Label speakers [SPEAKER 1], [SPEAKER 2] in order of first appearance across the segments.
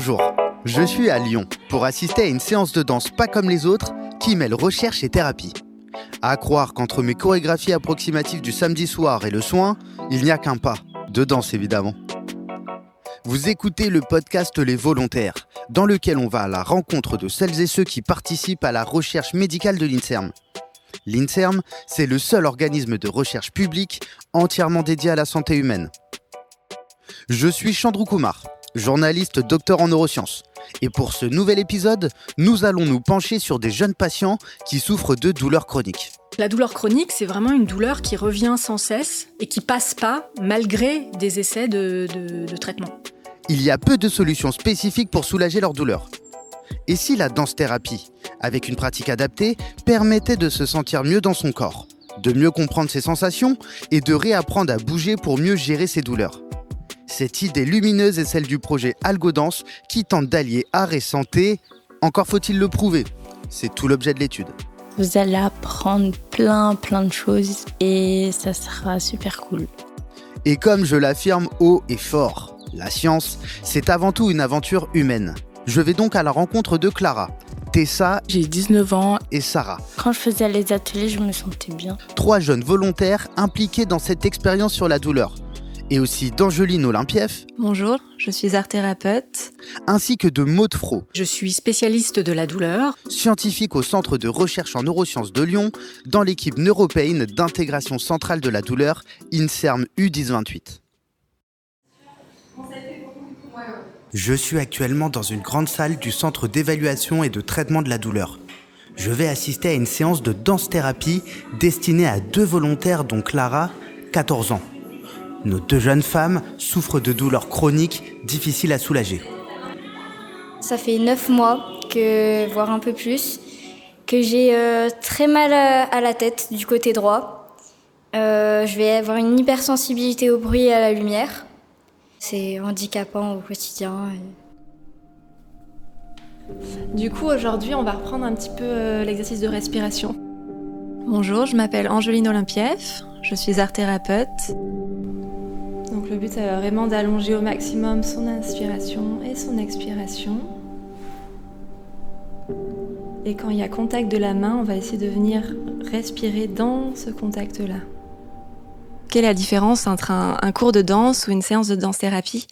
[SPEAKER 1] Bonjour, je suis à Lyon pour assister à une séance de danse pas comme les autres qui mêle recherche et thérapie. À croire qu'entre mes chorégraphies approximatives du samedi soir et le soin, il n'y a qu'un pas, de danse évidemment. Vous écoutez le podcast Les Volontaires, dans lequel on va à la rencontre de celles et ceux qui participent à la recherche médicale de l'INSERM. L'INSERM, c'est le seul organisme de recherche public entièrement dédié à la santé humaine. Je suis Chandru Kumar, journaliste docteur en neurosciences. Et pour ce nouvel épisode, nous allons nous pencher sur des jeunes patients qui souffrent de douleurs chroniques.
[SPEAKER 2] La douleur chronique, c'est vraiment une douleur qui revient sans cesse et qui passe pas malgré des essais de traitement.
[SPEAKER 1] Il y a peu de solutions spécifiques pour soulager leur douleur. Et si la danse-thérapie, avec une pratique adaptée, permettait de se sentir mieux dans son corps, de mieux comprendre ses sensations et de réapprendre à bouger pour mieux gérer ses douleurs? Cette idée lumineuse est celle du projet AlgoDance qui tente d'allier art et santé. Encore faut-il le prouver. C'est tout l'objet de l'étude.
[SPEAKER 3] Vous allez apprendre plein de choses et ça sera super cool.
[SPEAKER 1] Et comme je l'affirme haut et fort, la science, c'est avant tout une aventure humaine. Je vais donc à la rencontre de Clara, Tessa,
[SPEAKER 3] J'ai 19 ans.
[SPEAKER 1] et Sarah.
[SPEAKER 3] Quand je faisais les ateliers, je me sentais bien.
[SPEAKER 1] 3 jeunes volontaires impliqués dans cette expérience sur la douleur. Et aussi d'Angeline Olimpieff,
[SPEAKER 4] Bonjour, je suis art-thérapeute.
[SPEAKER 1] ainsi que de Maud Fro,
[SPEAKER 2] Je suis spécialiste de la douleur.
[SPEAKER 1] scientifique au Centre de recherche en neurosciences de Lyon, dans l'équipe Neuropain d'intégration centrale de la douleur, INSERM U1028. Je suis actuellement dans une grande salle du Centre d'évaluation et de traitement de la douleur. Je vais assister à une séance de danse-thérapie destinée à 2 volontaires dont Clara, 14 ans. Nos 2 jeunes femmes souffrent de douleurs chroniques difficiles à soulager.
[SPEAKER 5] Ça fait 9 mois, voire un peu plus, que j'ai très mal à la tête du côté droit. Je vais avoir une hypersensibilité au bruit et à la lumière. C'est handicapant au quotidien.
[SPEAKER 4] Du coup, aujourd'hui, on va reprendre un petit peu l'exercice de respiration. Bonjour, je m'appelle Angeline Olimpieff, je suis art-thérapeute. Donc le but, c'est vraiment d'allonger au maximum son inspiration et son expiration. Et quand il y a contact de la main, on va essayer de venir respirer dans ce contact-là. Quelle est la différence entre un cours de danse ou une séance de danse-thérapie ?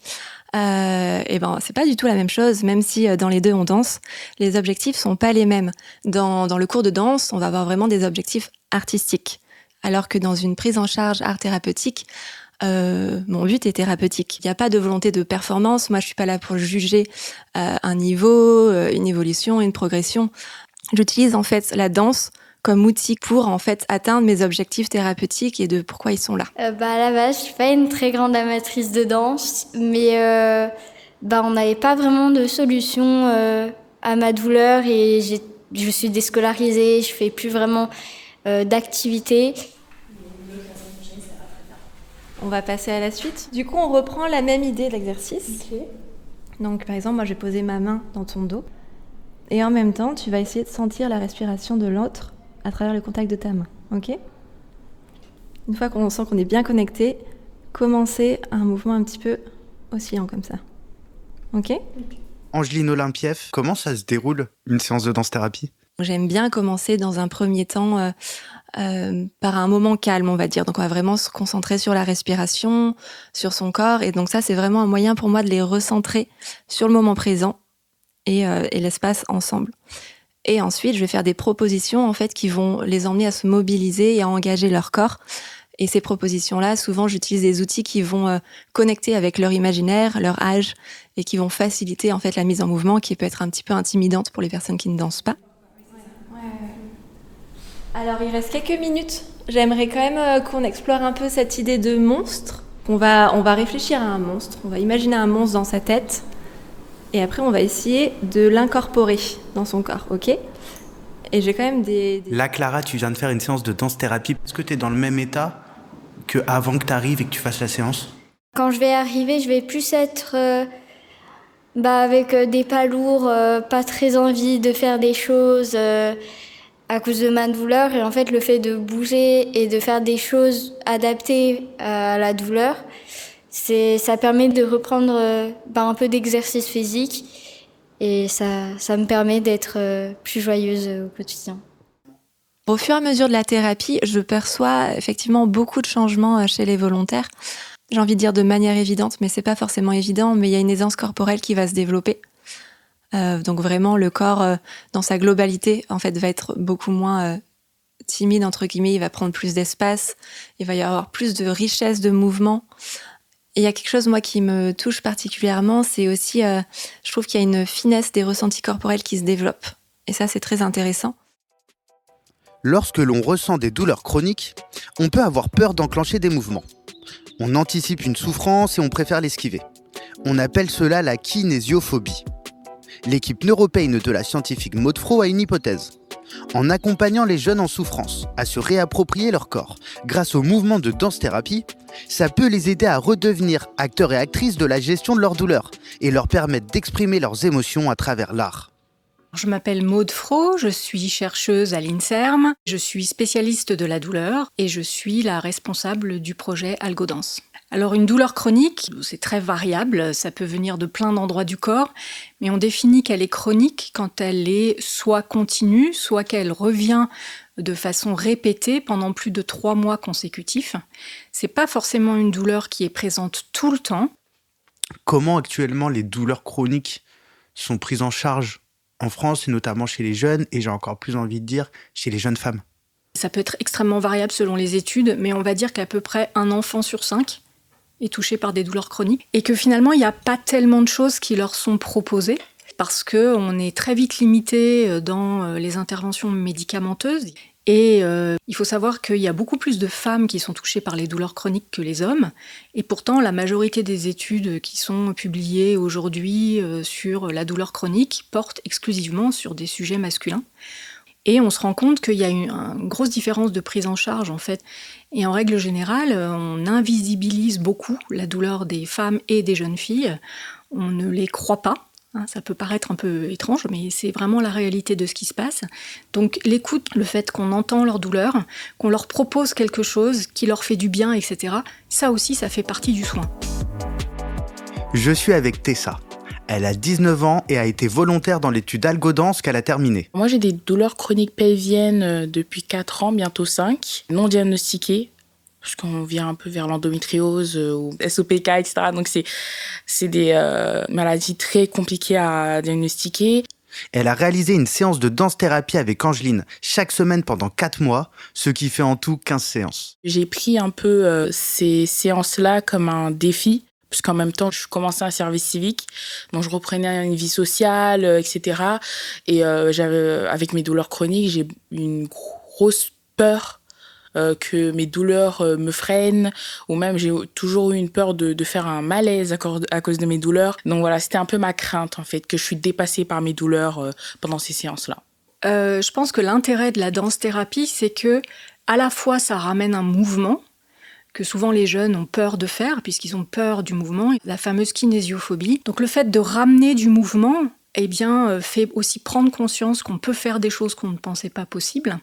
[SPEAKER 4] C'est pas du tout la même chose, même si dans les deux on danse, les objectifs sont pas les mêmes. Dans le cours de danse, on va avoir vraiment des objectifs artistiques, alors que dans une prise en charge art thérapeutique, mon but est thérapeutique. Il n'y a pas de volonté de performance. Moi, je suis pas là pour juger un niveau, une évolution, une progression. J'utilise en fait la danse comme outil pour en fait atteindre mes objectifs thérapeutiques et de pourquoi ils sont là.
[SPEAKER 5] À la base, je suis pas une très grande amatrice de danse, mais on n'avait pas vraiment de solution à ma douleur et je suis déscolarisée, je fais plus vraiment d'activité.
[SPEAKER 4] On va passer à la suite. Du coup, on reprend la même idée de l'exercice. Okay. Donc, par exemple, moi, je vais poser ma main dans ton dos. Et en même temps, tu vas essayer de sentir la respiration de l'autre à travers le contact de ta main. OK ? Une fois qu'on sent qu'on est bien connecté, commencez un mouvement un petit peu oscillant comme ça. OK ?
[SPEAKER 1] Angeline Olimpieff, comment ça se déroule une séance de danse-thérapie ?
[SPEAKER 4] J'aime bien commencer dans un premier temps par un moment calme, on va dire. Donc, on va vraiment se concentrer sur la respiration, sur son corps. Et donc, ça, c'est vraiment un moyen pour moi de les recentrer sur le moment présent et l'espace ensemble. Et ensuite, je vais faire des propositions, en fait, qui vont les emmener à se mobiliser et à engager leur corps. Et ces propositions-là, souvent, j'utilise des outils qui vont connecter avec leur imaginaire, leur âge, et qui vont faciliter, en fait, la mise en mouvement, qui peut être un petit peu intimidante pour les personnes qui ne dansent pas. Alors, il reste quelques minutes. J'aimerais quand même qu'on explore un peu cette idée de monstre. On va réfléchir à un monstre. On va imaginer un monstre dans sa tête. Et après, on va essayer de l'incorporer dans son corps, OK ? Et j'ai quand même des...
[SPEAKER 1] Là, Clara, tu viens de faire une séance de danse-thérapie. Est-ce que tu es dans le même état qu'avant que tu arrives et que tu fasses la séance ?
[SPEAKER 5] Quand je vais arriver, je vais plus être avec des pas lourds, pas très envie de faire des choses à cause de ma douleur. Et en fait, le fait de bouger et de faire des choses adaptées à la douleur, Ça permet de reprendre un peu d'exercice physique et ça me permet d'être plus joyeuse au quotidien.
[SPEAKER 4] Au fur et à mesure de la thérapie, je perçois effectivement beaucoup de changements chez les volontaires. J'ai envie de dire de manière évidente, mais c'est pas forcément évident, mais il y a une aisance corporelle qui va se développer. Donc vraiment, le corps, dans sa globalité, en fait, va être beaucoup moins timide, entre guillemets. Il va prendre plus d'espace, il va y avoir plus de richesse de mouvement. Et il y a quelque chose, moi, qui me touche particulièrement, c'est aussi, je trouve qu'il y a une finesse des ressentis corporels qui se développe. Et ça, c'est très intéressant.
[SPEAKER 1] Lorsque l'on ressent des douleurs chroniques, on peut avoir peur d'enclencher des mouvements. On anticipe une souffrance et on préfère l'esquiver. On appelle cela la kinésiophobie. L'équipe NeuroPain de la scientifique Maud Fro a une hypothèse. En accompagnant les jeunes en souffrance à se réapproprier leur corps grâce au mouvement de danse-thérapie, ça peut les aider à redevenir acteurs et actrices de la gestion de leur douleur et leur permettre d'exprimer leurs émotions à travers l'art.
[SPEAKER 2] Je m'appelle Maud Fro, je suis chercheuse à l'INSERM, je suis spécialiste de la douleur et je suis la responsable du projet AlgoDance. Alors une douleur chronique, c'est très variable, ça peut venir de plein d'endroits du corps, mais on définit qu'elle est chronique quand elle est soit continue, soit qu'elle revient de façon répétée pendant plus de 3 mois consécutifs. C'est pas forcément une douleur qui est présente tout le temps.
[SPEAKER 1] Comment actuellement les douleurs chroniques sont prises en charge en France et notamment chez les jeunes et j'ai encore plus envie de dire chez les jeunes femmes?
[SPEAKER 2] Ça peut être extrêmement variable selon les études, mais on va dire qu'à peu près 1 enfant sur 5 est touché par des douleurs chroniques et que finalement il n'y a pas tellement de choses qui leur sont proposées parce qu'on est très vite limité dans les interventions médicamenteuses. Et il faut savoir qu'il y a beaucoup plus de femmes qui sont touchées par les douleurs chroniques que les hommes. Et pourtant, la majorité des études qui sont publiées aujourd'hui sur la douleur chronique portent exclusivement sur des sujets masculins. Et on se rend compte qu'il y a une grosse différence de prise en charge, en fait. Et en règle générale, on invisibilise beaucoup la douleur des femmes et des jeunes filles. On ne les croit pas. Ça peut paraître un peu étrange, mais c'est vraiment la réalité de ce qui se passe. Donc l'écoute, le fait qu'on entend leur douleur, qu'on leur propose quelque chose qui leur fait du bien, etc., ça aussi, ça fait partie du soin.
[SPEAKER 1] Je suis avec Tessa. Elle a 19 ans et a été volontaire dans l'étude AlgoDance qu'elle a terminée.
[SPEAKER 6] Moi, j'ai des douleurs chroniques pelviennes depuis 4 ans, bientôt 5, non diagnostiquées. Parce qu'on vient un peu vers l'endométriose ou SOPK, etc. Donc, c'est des maladies très compliquées à diagnostiquer.
[SPEAKER 1] Elle a réalisé une séance de danse-thérapie avec Angeline chaque semaine pendant 4 mois, ce qui fait en tout 15 séances.
[SPEAKER 6] J'ai pris un peu ces séances-là comme un défi, puisqu'en même temps, je commençais un service civique, donc je reprenais une vie sociale, etc. Et avec mes douleurs chroniques, j'ai une grosse peur que mes douleurs me freinent, ou même j'ai toujours eu une peur de faire un malaise à cause de mes douleurs. Donc voilà, c'était un peu ma crainte en fait, que je suis dépassée par mes douleurs pendant ces séances-là.
[SPEAKER 2] Je pense que l'intérêt de la danse-thérapie, c'est que à la fois ça ramène un mouvement que souvent les jeunes ont peur de faire, puisqu'ils ont peur du mouvement, la fameuse kinésiophobie. Donc le fait de ramener du mouvement, fait aussi prendre conscience qu'on peut faire des choses qu'on ne pensait pas possibles.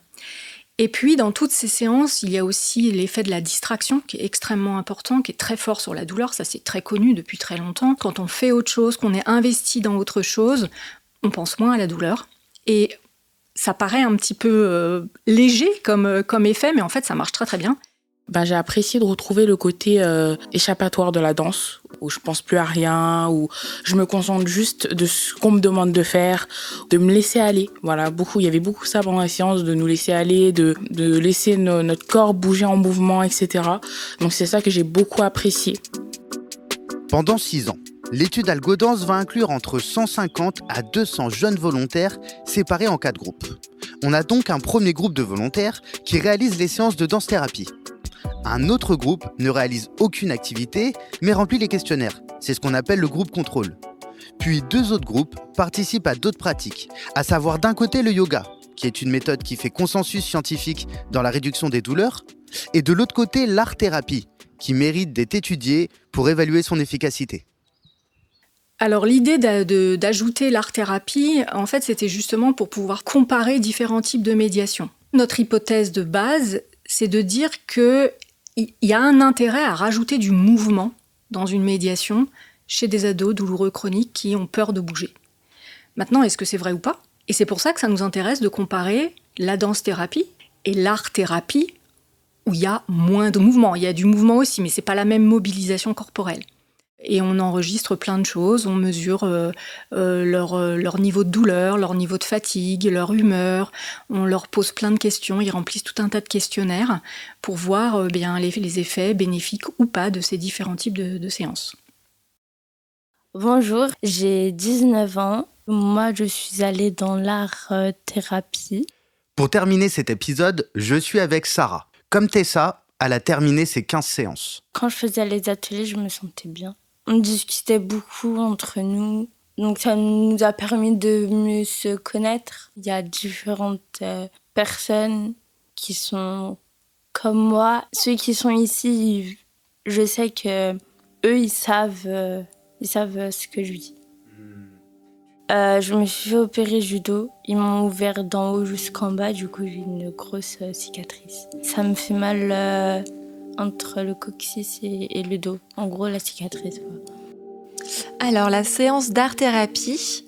[SPEAKER 2] Et puis, dans toutes ces séances, il y a aussi l'effet de la distraction qui est extrêmement important, qui est très fort sur la douleur. Ça, c'est très connu depuis très longtemps. Quand on fait autre chose, qu'on est investi dans autre chose, on pense moins à la douleur. Et ça paraît un petit peu léger comme effet, mais en fait, ça marche très très bien.
[SPEAKER 6] J'ai apprécié de retrouver le côté échappatoire de la danse, où je pense plus à rien, où je me concentre juste de ce qu'on me demande de faire, de me laisser aller. Voilà, il y avait beaucoup ça pendant la séance, de nous laisser aller, de laisser notre corps bouger en mouvement, etc. Donc c'est ça que j'ai beaucoup apprécié.
[SPEAKER 1] Pendant 6 ans, l'étude AlgoDance va inclure entre 150 à 200 jeunes volontaires séparés en 4 groupes. On a donc un premier groupe de volontaires qui réalise les séances de danse-thérapie. Un autre groupe ne réalise aucune activité, mais remplit les questionnaires. C'est ce qu'on appelle le groupe contrôle. Puis 2 autres groupes participent à d'autres pratiques, à savoir d'un côté le yoga, qui est une méthode qui fait consensus scientifique dans la réduction des douleurs, et de l'autre côté l'art-thérapie, qui mérite d'être étudiée pour évaluer son efficacité.
[SPEAKER 2] Alors l'idée d'ajouter l'art-thérapie, en fait, c'était justement pour pouvoir comparer différents types de médiation. Notre hypothèse de base, c'est de dire qu'il y a un intérêt à rajouter du mouvement dans une médiation chez des ados douloureux chroniques qui ont peur de bouger. Maintenant, est-ce que c'est vrai ou pas ? Et c'est pour ça que ça nous intéresse de comparer la danse-thérapie et l'art-thérapie, où il y a moins de mouvement. Il y a du mouvement aussi, mais c'est pas la même mobilisation corporelle. Et on enregistre plein de choses, on mesure leur niveau de douleur, leur niveau de fatigue, leur humeur, on leur pose plein de questions, ils remplissent tout un tas de questionnaires pour voir les effets bénéfiques ou pas de ces différents types de séances.
[SPEAKER 3] Bonjour, j'ai 19 ans. Moi, je suis allée dans l'art-thérapie.
[SPEAKER 1] Pour terminer cet épisode, je suis avec Sarah. Comme Tessa, elle a terminé ses 15 séances.
[SPEAKER 3] Quand je faisais les ateliers, je me sentais bien. On discutait beaucoup entre nous, donc ça nous a permis de mieux se connaître. Il y a différentes personnes qui sont comme moi. Ceux qui sont ici, je sais que eux, ils savent ce que je dis. Je me suis fait opérer judo. Ils m'ont ouvert d'en haut jusqu'en bas, du coup j'ai une grosse cicatrice. Ça me fait mal entre le coccyx et le dos. En gros, la cicatrice.
[SPEAKER 4] Alors, la séance d'art-thérapie,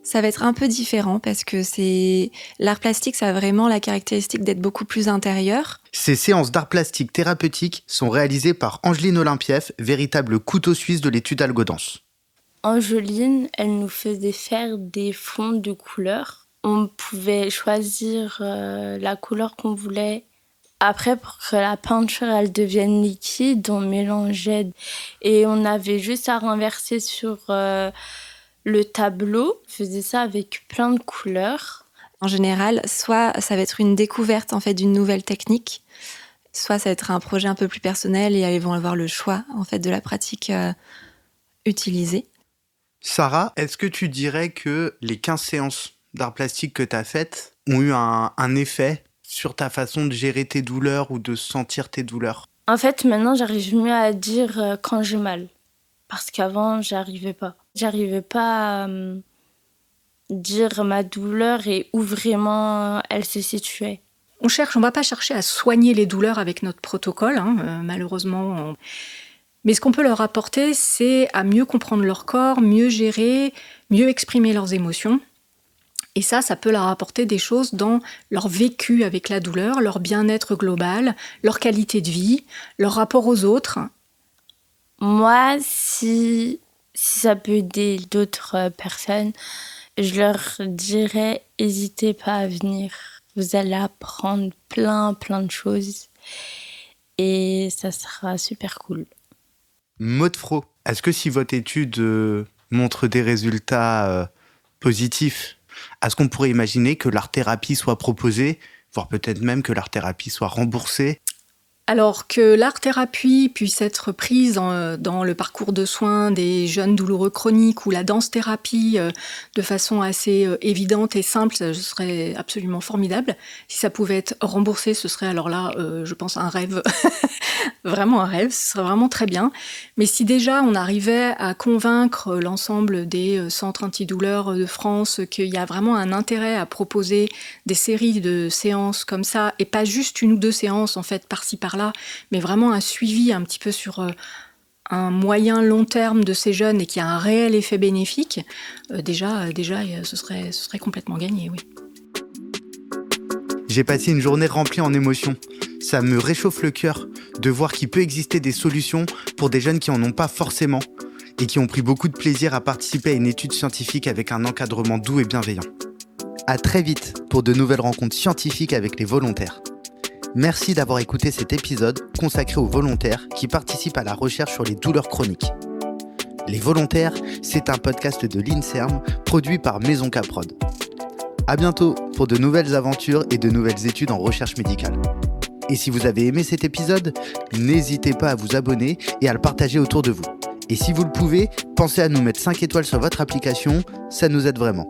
[SPEAKER 4] ça va être un peu différent parce que l'art plastique, ça a vraiment la caractéristique d'être beaucoup plus intérieur.
[SPEAKER 1] Ces séances d'art plastique thérapeutique sont réalisées par Angeline Olympieff, véritable couteau suisse de l'étude algodance.
[SPEAKER 3] Angeline, elle nous faisait faire des fonds de couleurs. On pouvait choisir la couleur qu'on voulait. Après, pour que la peinture elle devienne liquide, on mélangeait et on avait juste à renverser sur le tableau. On faisait ça avec plein de couleurs.
[SPEAKER 4] En général, soit ça va être une découverte en fait d'une nouvelle technique, soit ça va être un projet un peu plus personnel et ils vont avoir le choix en fait de la pratique utilisée.
[SPEAKER 1] Sarah, est-ce que tu dirais que les 15 séances d'art plastique que tu as faites ont eu un effet sur ta façon de gérer tes douleurs ou de sentir tes douleurs ?
[SPEAKER 3] En fait, maintenant, j'arrive mieux à dire quand j'ai mal. Parce qu'avant, j'arrivais pas. J'arrivais pas à dire ma douleur et où vraiment elle se situait.
[SPEAKER 2] On va pas chercher à soigner les douleurs avec notre protocole, malheureusement. Mais ce qu'on peut leur apporter, c'est à mieux comprendre leur corps, mieux gérer, mieux exprimer leurs émotions. Et ça peut leur apporter des choses dans leur vécu avec la douleur, leur bien-être global, leur qualité de vie, leur rapport aux autres.
[SPEAKER 3] Moi, si ça peut aider d'autres personnes, je leur dirais, n'hésitez pas à venir. Vous allez apprendre plein de choses et ça sera super cool.
[SPEAKER 1] Maud Fro, est-ce que si votre étude montre des résultats positifs, est-ce qu'on pourrait imaginer que l'art-thérapie soit proposée, voire peut-être même que l'art-thérapie soit remboursée ?
[SPEAKER 2] Alors que l'art-thérapie puisse être prise dans le parcours de soins des jeunes douloureux chroniques ou la danse-thérapie de façon assez évidente et simple, ce serait absolument formidable. Si ça pouvait être remboursé, ce serait alors là, je pense, un rêve, vraiment un rêve, ce serait vraiment très bien. Mais si déjà on arrivait à convaincre l'ensemble des centres antidouleurs de France qu'il y a vraiment un intérêt à proposer des séries de séances comme ça, et pas juste une ou deux séances en fait par-ci par-là, mais vraiment un suivi un petit peu sur un moyen long terme de ces jeunes et qui a un réel effet bénéfique, déjà ce serait complètement gagné, oui.
[SPEAKER 1] J'ai passé une journée remplie en émotions. Ça me réchauffe le cœur de voir qu'il peut exister des solutions pour des jeunes qui en ont pas forcément et qui ont pris beaucoup de plaisir à participer à une étude scientifique avec un encadrement doux et bienveillant. À très vite pour de nouvelles rencontres scientifiques avec les volontaires. Merci d'avoir écouté cet épisode consacré aux volontaires qui participent à la recherche sur les douleurs chroniques. Les volontaires, c'est un podcast de l'INSERM produit par Maison K-Prod. À bientôt pour de nouvelles aventures et de nouvelles études en recherche médicale. Et si vous avez aimé cet épisode, n'hésitez pas à vous abonner et à le partager autour de vous. Et si vous le pouvez, pensez à nous mettre 5 étoiles sur votre application, ça nous aide vraiment.